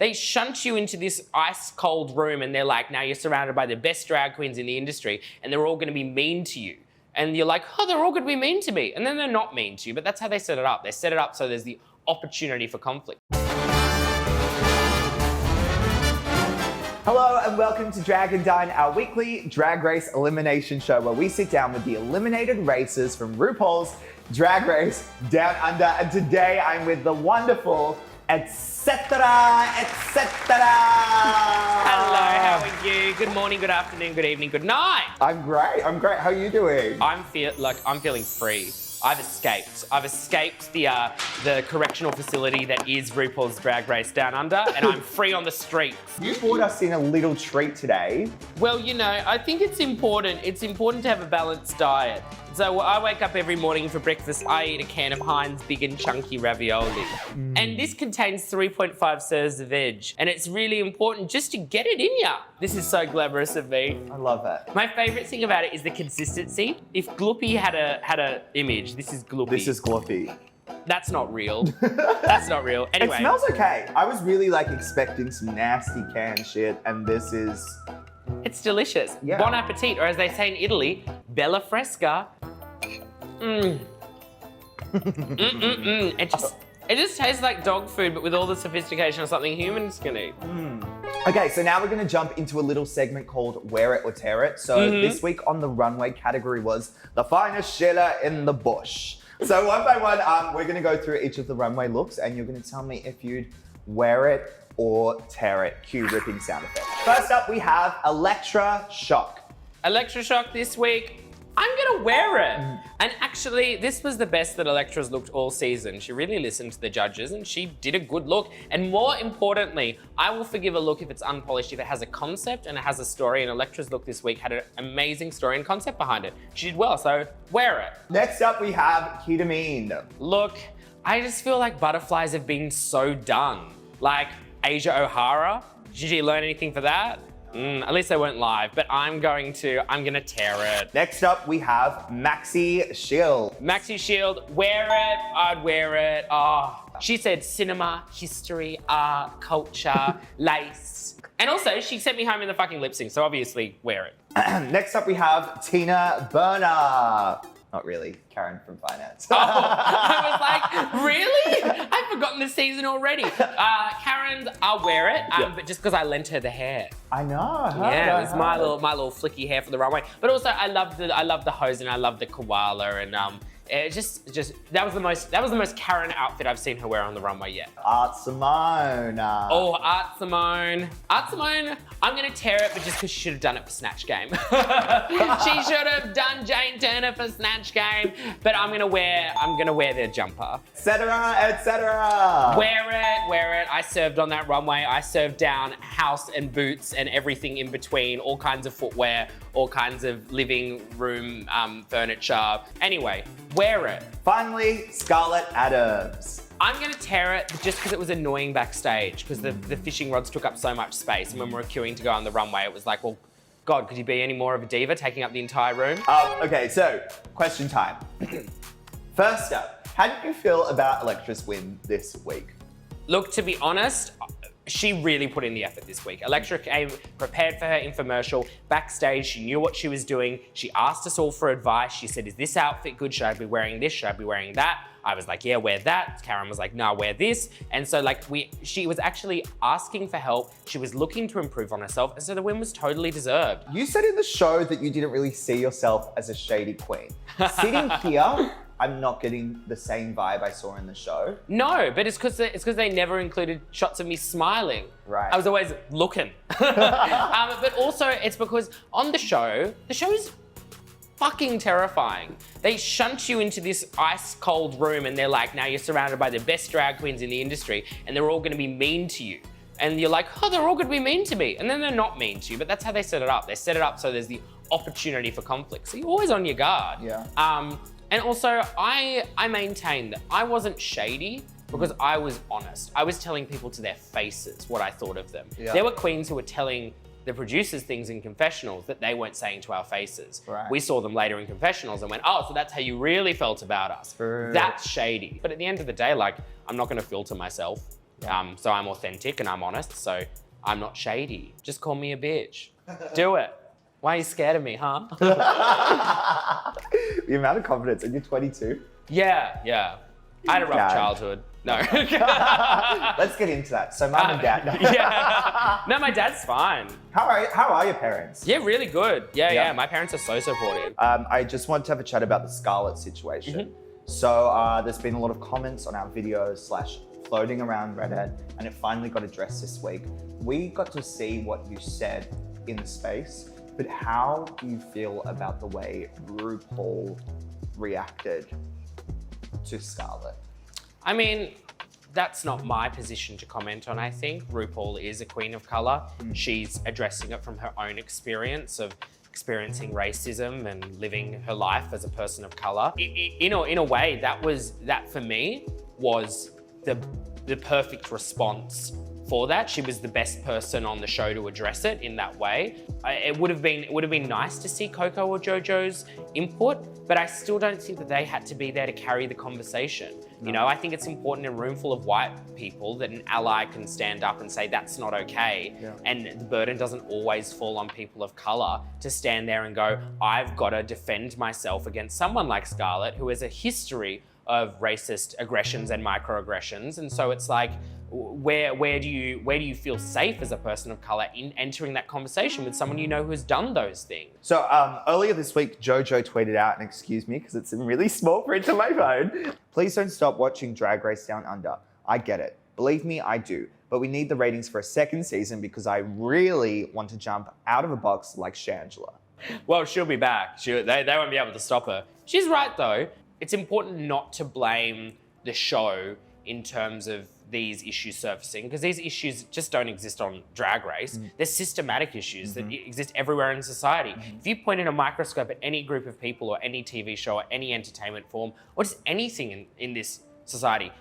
They shunt you into this ice cold room and they're like, now you're surrounded by the best drag queens in the industry and they're all gonna be mean to you. And you're like, oh, they're all gonna be mean to me. And then they're not mean to you, but that's how they set it up. They set it up so there's the opportunity for conflict. Hello and welcome to Drag and Dine, our weekly drag race elimination show where we sit down with the eliminated racers from RuPaul's Drag Race Down Under. And today I'm with the wonderful Etcetera Etcetera. Hello, how are you? Good morning, good afternoon, good evening, good night. I'm great. How are you doing? I'm feeling free. I've escaped the correctional facility that is RuPaul's Drag Race Down Under, and I'm free on the streets. You brought us in a little treat today. Well, you know, I think it's important. It's important to have a balanced diet. So I wake up every morning for breakfast, I eat a can of Heinz Big and Chunky ravioli. And this contains 3.5 serves of veg. And it's really important just to get it in ya. This is so glamorous of me. I love it. My favorite thing about it is the consistency. If Gloopy had a image, this is Gloopy. This is Gloopy. That's not real. That's not real. Anyway. It smells okay. I was really expecting some nasty canned shit, and this is... It's delicious. Yeah. Bon appetit, or as they say in Italy, bella fresca. It just tastes like dog food, but with all the sophistication of something humans can eat. Okay, so now we're gonna jump into a little segment called Wear It or Tear It. So this week on the runway category was the finest shiller in the bush. So one by one, we're gonna go through each of the runway looks and you're gonna tell me if you'd wear it or tear it. Cue ripping sound effect. First up, we have Elektra Shock. Elektra Shock this week, I'm gonna wear it. And actually, this was the best that Elektra's looked all season. She really listened to the judges and she did a good look. And more importantly, I will forgive a look if it's unpolished, if it has a concept and it has a story. And Elektra's look this week had an amazing story and concept behind it. She did well, so wear it. Next up, we have Ketamine. Look, I just feel like butterflies have been so done. Like Asia O'Hara, did you learn anything for that? At least they weren't live, but I'm gonna tear it. Next up, we have Maxi Shield. Maxi Shield, wear it, I'd wear it. Oh, she said cinema, history, art, culture, lace. And also, she sent me home in the fucking lip sync, so obviously, wear it. Next up, we have Tina Burner. Not really, Karen from finance. Oh, I was like, really? I've forgotten the season already. Karen, I'll wear it, but just because I lent her the hair. I know. Yeah, it was my little flicky hair for the runway. But also, I love the hose and I love the koala and it just that was the most Karen outfit I've seen her wear on the runway yet. Art Simone. Oh, Art Simone. Art Simone, I'm gonna tear it, but just because she should have done it for Snatch Game. She should have done Jane Turner for Snatch Game, but I'm gonna wear their jumper. Etcetera Etcetera. Wear it. I served on that runway. I served down house and boots and everything in between, all kinds of footwear, all kinds of living room furniture. Anyway, wear it. Finally, Scarlet Adams. I'm gonna tear it just because it was annoying backstage because the fishing rods took up so much space. And when we were queuing to go on the runway, it was like, well, God, could you be any more of a diva taking up the entire room? Okay, so question time. First up, how did you feel about Elektra's win this week? Look, to be honest, she really put in the effort this week. Elektra came prepared for her infomercial. Backstage, she knew what she was doing. She asked us all for advice. She said, is this outfit good? Should I be wearing this? Should I be wearing that? I was like, yeah, wear that. Karen was like, no, wear this. And so she was actually asking for help. She was looking to improve on herself. And so the win was totally deserved. You said in the show that you didn't really see yourself as a shady queen. Sitting here, I'm not getting the same vibe I saw in the show. No, but it's because they never included shots of me smiling. Right. I was always looking. But also it's because on the show is fucking terrifying. They shunt you into this ice cold room and they're like, now you're surrounded by the best drag queens in the industry and they're all gonna be mean to you. And you're like, oh, they're all gonna be mean to me. And then they're not mean to you, but that's how they set it up. They set it up so there's the opportunity for conflict. So you're always on your guard. Yeah. And also, I maintain that I wasn't shady because I was honest. I was telling people to their faces what I thought of them. Yeah. There were queens who were telling the producers things in confessionals that they weren't saying to our faces. Right. We saw them later in confessionals and went, oh, so that's how you really felt about us. True. That's shady. But at the end of the day, I'm not gonna filter myself. So I'm authentic and I'm honest, so I'm not shady. Just call me a bitch. Do it. Why are you scared of me, huh? The amount of confidence, and you're 22. Yeah. I had a rough childhood. No. Let's get into that. So mum and dad. Yeah. No, my dad's fine. How are your parents? Yeah, really good. Yeah. My parents are so supportive. I just want to have a chat about the Scarlet situation. So there's been a lot of comments on our videos / floating around Reddit, and it finally got addressed this week. We got to see what you said in the space, but how do you feel about the way RuPaul reacted to Scarlet? I mean, that's not my position to comment on, I think. RuPaul is a queen of color. She's addressing it from her own experience of experiencing racism and living her life as a person of color. In a way, that for me was the perfect response for that. She was the best person on the show to address it in that way. It would have been nice to see Coco or JoJo's input, but I still don't think that they had to be there to carry the conversation. You know, I think it's important in a room full of white people that an ally can stand up and say that's not okay. And the burden doesn't always fall on people of color to stand there and go, I've got to defend myself against someone like Scarlet, who has a history of racist aggressions and microaggressions. And so it's like, where do you feel safe as a person of color in entering that conversation with someone you know who has done those things? So earlier this week, JoJo tweeted out, and excuse me because it's in really small print on my phone, please don't stop watching Drag Race Down Under. I get it. Believe me, I do. But we need the ratings for a second season because I really want to jump out of a box like Shangela. Well, she'll be back. They won't be able to stop her. She's right though. It's important not to blame the show in terms of these issues surfacing, because these issues just don't exist on Drag Race. They're systematic issues that exist everywhere in society. If you point in a microscope at any group of people or any TV show or any entertainment form, or just anything in this society,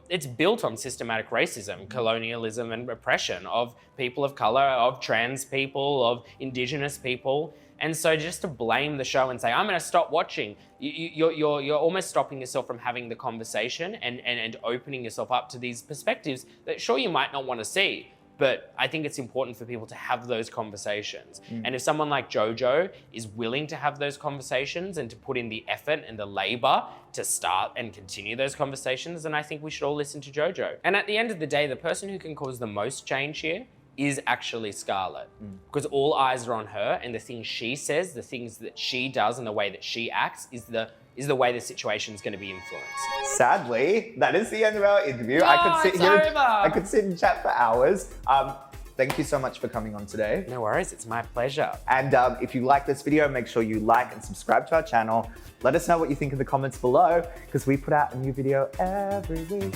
it's built on systematic racism, colonialism and repression of people of color, of trans people, of indigenous people. And so just to blame the show and say, I'm gonna stop watching, you're almost stopping yourself from having the conversation and opening yourself up to these perspectives that sure you might not want to see, but I think it's important for people to have those conversations. And if someone like JoJo is willing to have those conversations and to put in the effort and the labor to start and continue those conversations, then I think we should all listen to JoJo. And at the end of the day, the person who can cause the most change here is actually Scarlet, because all eyes are on her, and the things she says, the things that she does, and the way that she acts is the way the situation is going to be influenced. Sadly, that is the end of our interview. Oh, I could sit and chat for hours. Thank you so much for coming on today. No worries, it's my pleasure. And if you like this video, make sure you like and subscribe to our channel. Let us know what you think in the comments below, because we put out a new video every week.